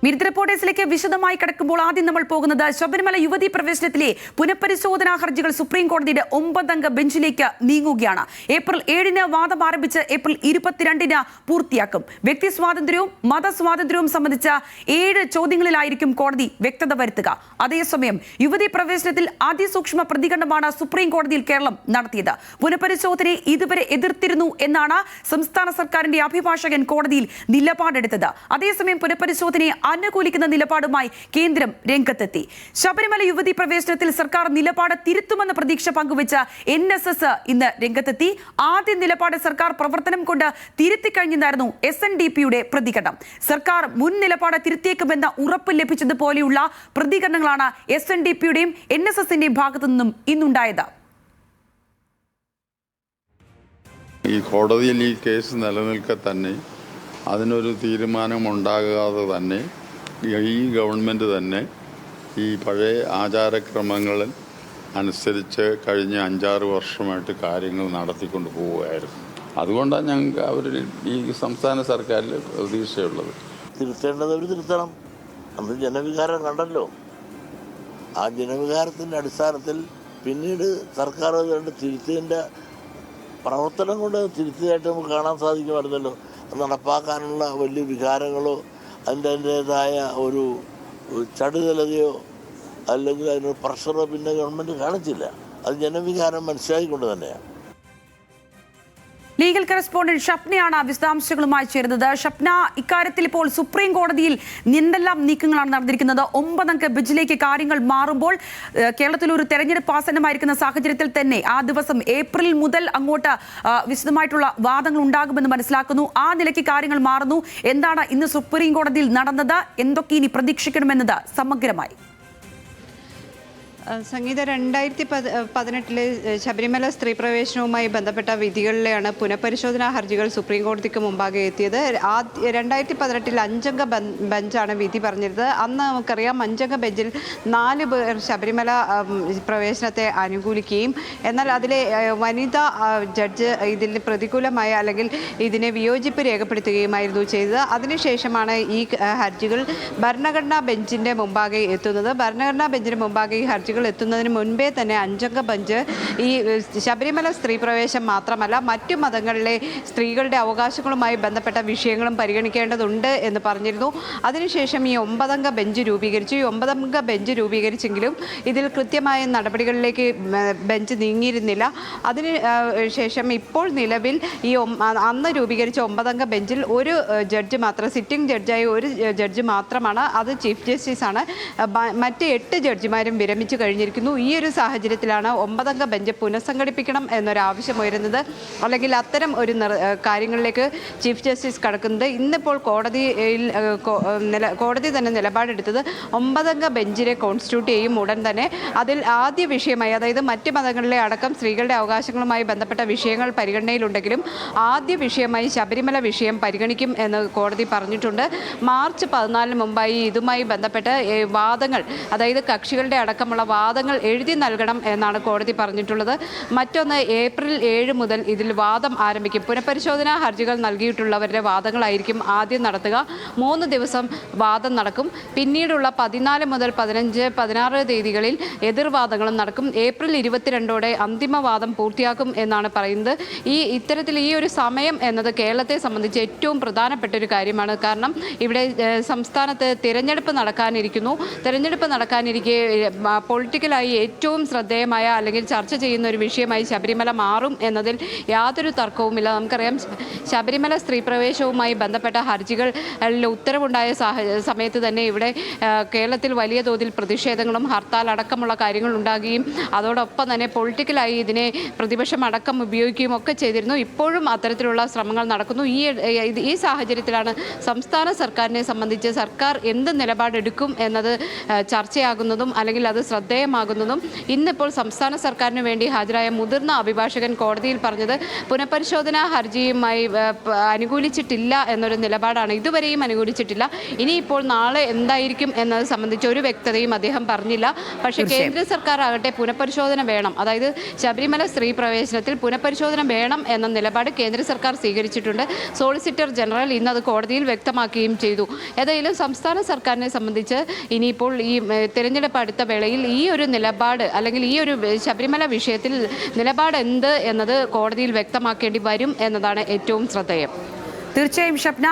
Mid റിപ്പോർട്ടേഴ്സിലേക്ക് വിശദമായി കടക്കുമ്പോൾ ആദ്യം നമ്മൾ പോകുന്നത് ശബരിമല യുവതീ പ്രവേശനത്തിലെ പുനഃപരിശോധനാ ഹർജികൾ സുപ്രീം കോടതിയുടെ 9-അംഗ ബെഞ്ചിലേക്ക് നീങ്ങുകയാണ്. ഏപ്രിൽ 7-ന് വാദം ആരംഭിച്ച് ഏപ്രിൽ 22-ന് പൂർത്തിയാക്കും. വ്യക്തി സ്വാതന്ത്ര്യവും മതസ്വാതന്ത്ര്യവും സംബന്ധിച്ച 7 ചോദ്യങ്ങളിലായിരിക്കും കോടതി വ്യക്തത വരുത്തുക. അതേസമയം യുവതീ പ്രവേശനത്തിൽ അതിസൂക്ഷ്മ പ്രതികരണമാണ് സുപ്രീം കോടതിയിൽ കേരളം നടത്തിയത്. പുനഃപരിശോധനയെ ഇതുവരെ എതിർത്തിരുന്നു എന്നാണ് സംസ്ഥാന സർക്കാരിന്റെ അഭിഭാഷകൻ കോടതിയിൽ നിലപാടെടുത്തത്. അതേസമയം പുനഃപരിശോധനയെ അനുകൂലിക്കുന്ന നിലപാടുമായി കേന്ദ്രം രംഗത്തെത്തി. ശബരിമല യുവതീ പ്രവേശനത്തിൽ സർക്കാർ നിലപാട് തിരുത്തുമെന്ന പ്രതീക്ഷ പങ്കുവെച്ച NSS ഇന്ന് രംഗത്തെത്തി. ആദ്യ നിലപാട് സർക്കാർ പ്രവർത്തനം കൊണ്ട് തിരുത്തിക്കഴിഞ്ഞെന്നായിരുന്നു SNDPയുടെ പ്രതികരണം. സർക്കാർ മുൻ നിലപാട് തിരുത്തിയേക്കുമെന്ന ഉറപ്പ് ലഭിച്ചതുപോലെയുള്ള പ്രതികരണങ്ങളാണ് SNDPയുടെയും NSSന്റെയും ഭാഗത്തു നിന്നും ഇന്നുണ്ടായത്. ഈ കോടതിയിൽ ഈ കേസ് നിലനിൽക്കെ തന്നെ അതിനൊരു തീരുമാനമുണ്ടാകാതെ തന്നെ ഈ ഗവൺമെൻറ് തന്നെ ഈ പഴയ ആചാരക്രമങ്ങളിൽ അനുസരിച്ച് കഴിഞ്ഞ 5-6 വർഷമായിട്ട് കാര്യങ്ങൾ നടത്തിക്കൊണ്ട് പോവുകയായിരുന്നു. അതുകൊണ്ടാണ് ഞങ്ങൾക്ക് അവർ ഈ സംസ്ഥാന സർക്കാരിൽ പ്രതീക്ഷയുള്ളത്. തിരുത്തേണ്ടവർ തിരുത്തണം. അന്ന് ജനവികാരം കണ്ടല്ലോ. ആ ജനവികാരത്തിൻ്റെ അടിസ്ഥാനത്തിൽ പിന്നീട് സർക്കാർ അതുകൊണ്ട് തിരുത്തിൻ്റെ പ്രവർത്തനം കൊണ്ട് തിരുത്തിയായിട്ട് നമുക്ക് കാണാൻ സാധിക്കുമായിരുന്നല്ലോ. അത് നടപ്പാക്കാനുള്ള വലിയ വികാരങ്ങളോ അതിൻ്റെതായ ഒരു ചടുതലതയോ അല്ലെങ്കിൽ അതിനൊരു പ്രഷറോ പിന്നെ ഗവൺമെൻറ് കാണിച്ചില്ല. അത് ജനവികാരം മനസ്സിലാക്കിക്കൊണ്ട് തന്നെയാണ്. ലീഗൽ കറസ്പോണ്ടന്റ് ഷപ്നയാണ് വിശദാംശങ്ങളുമായി ചേരുന്നത്. ഷപ്ന, ഇക്കാര്യത്തിൽ ഇപ്പോൾ സുപ്രീം കോടതിയിൽ എന്തെല്ലാം നീക്കങ്ങളാണ് നടന്നിരിക്കുന്നത്? 9-അംഗ ബെഞ്ചിലേക്ക് കാര്യങ്ങൾ മാറുമ്പോൾ കേരളത്തിൽ ഒരു തെരഞ്ഞെടുപ്പ് ആസന്നമായിരിക്കുന്ന സാഹചര്യത്തിൽ തന്നെ ആ ദിവസം ഏപ്രിൽ മുതൽ അങ്ങോട്ട് വിശദമായിട്ടുള്ള വാദങ്ങൾ ഉണ്ടാകുമെന്ന് മനസ്സിലാക്കുന്നു. ആ നിലയ്ക്ക് കാര്യങ്ങൾ മാറുന്നു. എന്താണ് ഇന്ന് സുപ്രീം കോടതിയിൽ നടന്നത്? എന്തൊക്കെ ഇനി പ്രതീക്ഷിക്കണമെന്നത് സമഗ്രമായി? സംഗീത 2018 ശബരിമല സ്ത്രീ പ്രവേശനവുമായി ബന്ധപ്പെട്ട വിധികളിലെയാണ് പുനഃപരിശോധനാ ഹർജികൾ സുപ്രീം കോടതിക്ക് മുമ്പാകെ എത്തിയത്. 2018 5-അംഗ ബെഞ്ചാണ് വിധി പറഞ്ഞിരുന്നത്. അന്ന് നമുക്കറിയാം 5-അംഗ ബെഞ്ചിൽ 4 പേർ ശബരിമല പ്രവേശനത്തെ അനുകൂലിക്കുകയും എന്നാൽ അതിലെ വനിതാ ജഡ്ജ് ഇതിൽ പ്രതികൂലമായ അല്ലെങ്കിൽ ഇതിനെ വിയോജിപ്പ് രേഖപ്പെടുത്തുകയുമായിരുന്നു ചെയ്തത്. അതിനുശേഷമാണ് ഈ ഹർജികൾ ഭരണഘടനാ ബെഞ്ചിൻ്റെ മുമ്പാകെ എത്തുന്നത്. ഭരണഘടനാ ബെഞ്ചിന് മുമ്പാകെ ഈ ഹർജികൾ എത്തുന്നതിന് മുൻപേ തന്നെ 5-അംഗ ബെഞ്ച് ഈ ശബരിമല സ്ത്രീ പ്രവേശം മാത്രമല്ല മറ്റു മതങ്ങളിലെ സ്ത്രീകളുടെ അവകാശങ്ങളുമായി ബന്ധപ്പെട്ട വിഷയങ്ങളും പരിഗണിക്കേണ്ടതുണ്ട് എന്ന് പറഞ്ഞിരുന്നു. അതിനുശേഷം ഈ 9-അംഗ ബെഞ്ച് രൂപീകരിച്ചു. ഈ 9-അംഗ ബെഞ്ച് രൂപീകരിച്ചെങ്കിലും ഇതിൽ കൃത്യമായ നടപടികളിലേക്ക് ബെഞ്ച് നീങ്ങിയിരുന്നില്ല. അതിന് ശേഷം ഇപ്പോൾ നിലവിൽ ഈ അന്ന് രൂപീകരിച്ച 9-അംഗ ബെഞ്ചിൽ ഒരു ജഡ്ജ് മാത്രം, സിറ്റിംഗ് ജഡ്ജായ ഒരു ജഡ്ജ് മാത്രമാണ്. അത് ചീഫ് ജസ്റ്റിസാണ്. മറ്റ് 8 ജഡ്ജിമാരും വിരമിച്ചു കഴിഞ്ഞിരിക്കുന്നു. ഈ ഒരു സാഹചര്യത്തിലാണ് 9-അംഗ ബെഞ്ച് പുനഃസംഘടിപ്പിക്കണം എന്നൊരാവശ്യം ഉയരുന്നത്. അല്ലെങ്കിൽ അത്തരം ഒരു കാര്യങ്ങളിലേക്ക് ചീഫ് ജസ്റ്റിസ് കടക്കുന്നത്. ഇന്നിപ്പോൾ കോടതി തന്നെ നിലപാടെടുത്തത് 9-അംഗ ബെഞ്ചിനെ കോൺസ്റ്റിറ്റ്യൂട്ട് ചെയ്യും ഉടൻ തന്നെ. അതിൽ ആദ്യ വിഷയമായി, അതായത് മറ്റ് മതങ്ങളിലെ അടക്കം സ്ത്രീകളുടെ അവകാശങ്ങളുമായി ബന്ധപ്പെട്ട വിഷയങ്ങൾ പരിഗണനയിലുണ്ടെങ്കിലും ആദ്യ വിഷയമായി ശബരിമല വിഷയം പരിഗണിക്കും എന്ന് കോടതി പറഞ്ഞിട്ടുണ്ട്. മാർച്ച് 14 മുമ്പായി ഇതുമായി ബന്ധപ്പെട്ട് വാദങ്ങൾ, അതായത് കക്ഷികളുടെ അടക്കമുള്ള വാദങ്ങൾ എഴുതി നൽകണം എന്നാണ് കോടതി പറഞ്ഞിട്ടുള്ളത്. മറ്റൊന്ന്, ഏപ്രിൽ 7 മുതൽ ഇതിൽ വാദം ആരംഭിക്കും. പുനഃപരിശോധനാ ഹർജികൾ നൽകിയിട്ടുള്ളവരുടെ വാദങ്ങളായിരിക്കും ആദ്യം നടത്തുക. 3 ദിവസം വാദം നടക്കും. പിന്നീടുള്ള 14 മുതൽ 15, 16 തീയതികളിൽ എതിർവാദങ്ങളും നടക്കും. ഏപ്രിൽ 22ഓടെ അന്തിമവാദം പൂർത്തിയാക്കും എന്നാണ് പറയുന്നത്. ഇത്തരത്തിൽ ഈ ഒരു സമയം എന്നത് കേരളത്തെ സംബന്ധിച്ച് ഏറ്റവും പ്രധാനപ്പെട്ട ഒരു കാര്യമാണ്. കാരണം ഇവിടെ സംസ്ഥാനത്ത് തിരഞ്ഞെടുപ്പ് നടക്കാനിരിക്കുന്നു. തിരഞ്ഞെടുപ്പ് നടക്കാനിരിക്കെ പൊളിറ്റിക്കലായി ഏറ്റവും ശ്രദ്ധേയമായ അല്ലെങ്കിൽ ചർച്ച ചെയ്യുന്ന ഒരു വിഷയമായി ശബരിമല മാറും എന്നതിൽ യാതൊരു തർക്കവുമില്ല. നമുക്കറിയാം, ശബരിമല സ്ത്രീ പ്രവേശവുമായി ബന്ധപ്പെട്ട ഹർജികളിൽ ഉത്തരവുണ്ടായ സമയത്ത് തന്നെ ഇവിടെ കേരളത്തിൽ വലിയ തോതിൽ പ്രതിഷേധങ്ങളും ഹർത്താൽ അടക്കമുള്ള കാര്യങ്ങൾ ഉണ്ടാകുകയും അതോടൊപ്പം തന്നെ പൊളിറ്റിക്കലായി ഇതിനെ പ്രതിപക്ഷം അടക്കം ഉപയോഗിക്കുകയും ഒക്കെ ചെയ്തിരുന്നു. ഇപ്പോഴും അത്തരത്തിലുള്ള ശ്രമങ്ങൾ നടക്കുന്നു. ഈ സാഹചര്യത്തിലാണ് സംസ്ഥാന സർക്കാരിനെ സംബന്ധിച്ച് സർക്കാർ എന്ത് നിലപാടെടുക്കും എന്നത് ചർച്ചയാകുന്നതും അല്ലെങ്കിൽ അത് ശ്രദ്ധേയമാകുന്നതും ഇന്നിപ്പോൾ സംസ്ഥാന സർക്കാരിന് വേണ്ടി ഹാജരായ മുതിർന്ന അഭിഭാഷകൻ കോടതിയിൽ പറഞ്ഞത് പുനഃപരിശോധനാ ഹർജിയുമായി അനുകൂലിച്ചിട്ടില്ല എന്നൊരു നിലപാടാണ്. ഇതുവരെയും അനുകൂലിച്ചിട്ടില്ല. ഇനിയിപ്പോൾ നാളെ എന്തായിരിക്കും എന്നത് സംബന്ധിച്ച് ഒരു വ്യക്തതയും അദ്ദേഹം പറഞ്ഞില്ല. പക്ഷേ കേന്ദ്ര സർക്കാർ ആകട്ടെ പുനഃപരിശോധന വേണം, അതായത് ശബരിമല സ്ത്രീ പ്രവേശനത്തിൽ പുനഃപരിശോധന വേണം എന്ന നിലപാട് കേന്ദ്ര സർക്കാർ സ്വീകരിച്ചിട്ടുണ്ട്. സോളിസിറ്റർ ജനറൽ ഇന്നത് കോടതിയിൽ വ്യക്തമാക്കുകയും ചെയ്തു. ഏതായാലും സംസ്ഥാന സർക്കാരിനെ സംബന്ധിച്ച് ഇനിയിപ്പോൾ ഈ തിരഞ്ഞെടുപ്പ് അടുത്ത വേളയിൽ ഈ ഒരു നിലപാട് അല്ലെങ്കിൽ ഈ ഒരു ശബരിമല വിഷയത്തിൽ നിലപാട് എന്ത് എന്നത് കോടതിയിൽ വ്യക്തമാക്കേണ്ടി വരും എന്നതാണ് ഏറ്റവും ശ്രദ്ധേയം. തീർച്ചയായും ഷബ്ന.